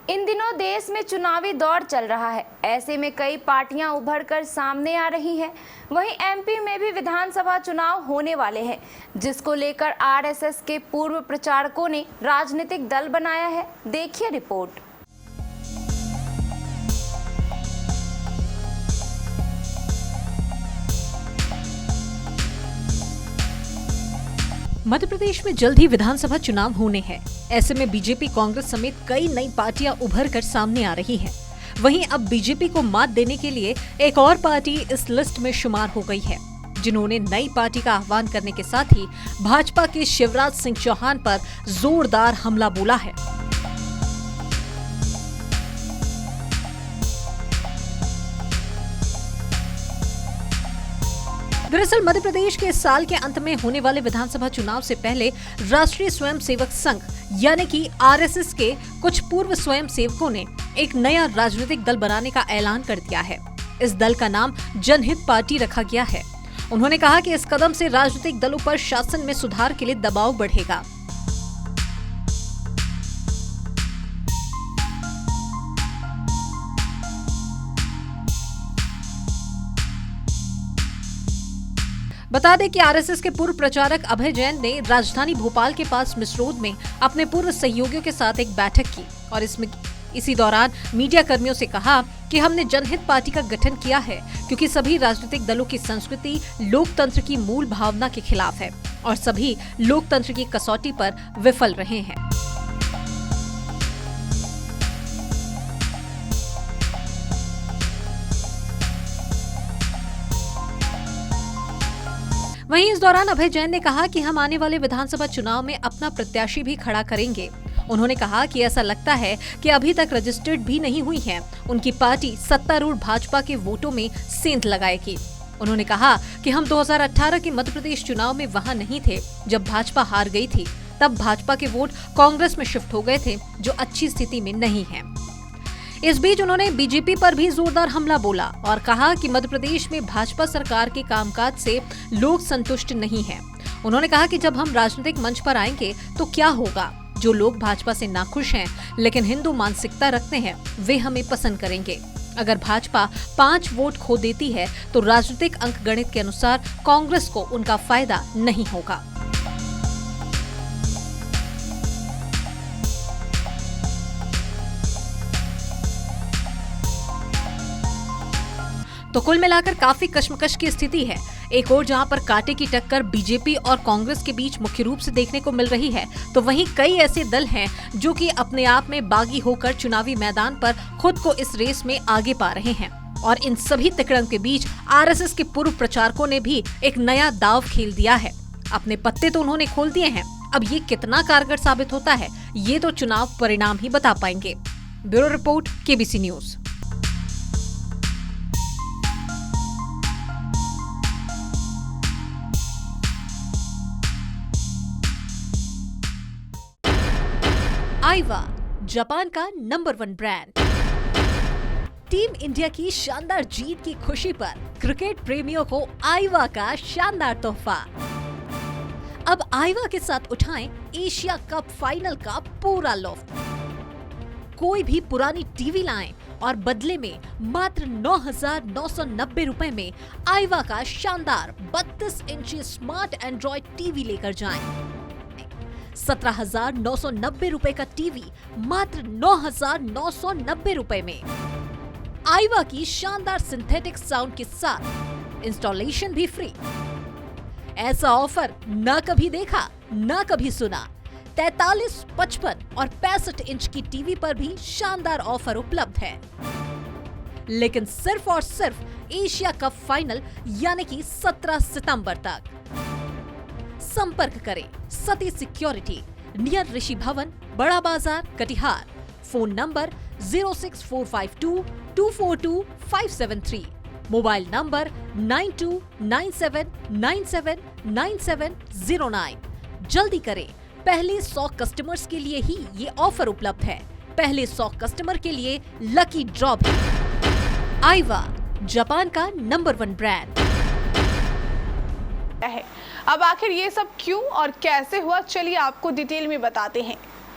इन दिनों देश में चुनावी दौर चल रहा है। ऐसे में कई पार्टियां उभरकर सामने आ रही हैं। वहीं एमपी में भी विधानसभा चुनाव होने वाले हैं, जिसको लेकर आरएसएस के पूर्व प्रचारकों ने राजनीतिक दल बनाया है। देखिए रिपोर्ट। मध्य प्रदेश में जल्द ही विधानसभा चुनाव होने हैं। ऐसे में बीजेपी, कांग्रेस समेत कई नई पार्टियां उभर कर सामने आ रही हैं। वहीं अब बीजेपी को मात देने के लिए एक और पार्टी इस लिस्ट में शुमार हो गई है, जिन्होंने नई पार्टी का आह्वान करने के साथ ही भाजपा के शिवराज सिंह चौहान पर जोरदार हमला बोला है। दरअसल मध्य प्रदेश के इस साल के अंत में होने वाले विधानसभा चुनाव से पहले राष्ट्रीय स्वयंसेवक संघ यानी कि आरएसएस के कुछ पूर्व स्वयंसेवकों ने एक नया राजनीतिक दल बनाने का ऐलान कर दिया है। इस दल का नाम जनहित पार्टी रखा गया है। उन्होंने कहा कि इस कदम से राजनीतिक दलों पर शासन में सुधार के लिए दबाव बढ़ेगा। बता दें कि आरएसएस के पूर्व प्रचारक अभय जैन ने राजधानी भोपाल के पास मिसरोद में अपने पूर्व सहयोगियों के साथ एक बैठक की और इसी दौरान मीडिया कर्मियों से कहा कि हमने जनहित पार्टी का गठन किया है क्योंकि सभी राजनीतिक दलों की संस्कृति लोकतंत्र की मूल भावना के खिलाफ है और सभी लोकतंत्र की कसौटी पर विफल रहे हैं। वहीं इस दौरान अभय जैन ने कहा कि हम आने वाले विधानसभा चुनाव में अपना प्रत्याशी भी खड़ा करेंगे। उन्होंने कहा कि ऐसा लगता है कि अभी तक रजिस्टर्ड भी नहीं हुई है। उनकी पार्टी सत्तारूढ़ भाजपा के वोटों में सेंध लगाएगी। उन्होंने कहा कि हम 2018 के मध्य प्रदेश चुनाव में वहां नहीं थे जब भाजपा हार गई थी। तब भाजपा के वोट कांग्रेस में शिफ्ट हो गए थे, जो अच्छी स्थिति में नहीं है। इस बीच उन्होंने बीजेपी पर भी जोरदार हमला बोला और कहा कि मध्य प्रदेश में भाजपा सरकार के कामकाज से लोग संतुष्ट नहीं हैं। उन्होंने कहा कि जब हम राजनीतिक मंच पर आएंगे तो क्या होगा। जो लोग भाजपा से नाखुश हैं लेकिन हिंदू मानसिकता रखते हैं, वे हमें पसंद करेंगे। अगर भाजपा 5 वोट खो देती है तो राजनीतिक अंकगणित के अनुसार कांग्रेस को उनका फायदा नहीं होगा। तो कुल मिलाकर काफी कश्मकश की स्थिति है। एक और जहां पर कांटे की टक्कर बीजेपी और कांग्रेस के बीच मुख्य रूप से देखने को मिल रही है, तो वहीं कई ऐसे दल हैं जो कि अपने आप में बागी होकर चुनावी मैदान पर खुद को इस रेस में आगे पा रहे हैं। और इन सभी तिकड़म के बीच आरएसएस के पूर्व प्रचारकों ने भी एक नया दांव खेल दिया है। अपने पत्ते तो उन्होंने खोल दिए हैं। अब ये कितना कारगर साबित होता है, ये तो चुनाव परिणाम ही बता पाएंगे। Bureau report, KBC news. Aiwa, Japan का नंबर 1 ब्रांड। टीम इंडिया की शानदार जीत की खुशी पर क्रिकेट प्रेमियों को आईवा का शानदार तोहफा। अब आईवा के साथ उठाएं एशिया कप फाइनल का पूरा लुत्फ। कोई भी पुरानी टीवी लाएं और बदले में मात्र 9,990 रुपए में आईवा का शानदार 32 इंची स्मार्ट एंड्रॉइड टीवी लेकर जाएं। 17,990 रुपए का टीवी मात्र 9,990 रुपए में। आईवा की शानदार सिंथेटिक साउंड के साथ इंस्टॉलेशन भी फ्री। ऐसा ऑफर ना कभी देखा ना कभी सुना। 43, 55 और 65 इंच की टीवी पर भी शानदार ऑफर उपलब्ध है, लेकिन सिर्फ और सिर्फ एशिया कप फाइनल यानी कि 17 सितंबर तक। संपर्क करें सती सिक्योरिटी, नियर ऋषि भवन, बड़ा बाजार, Katihar. Phone number 06452242573। Mobile number 9297979709। जल्दी करें, पहले 100 कस्टमर्स के लिए ही ये ऑफर उपलब्ध है। पहले 100 कस्टमर के लिए लकी ड्रॉ भी। आईवा, जापान का नंबर 1 ब्रांड है। अब आखिर ये सब क्यों और कैसे हुआ, चलिए आपको डिटेल में बताते हैं।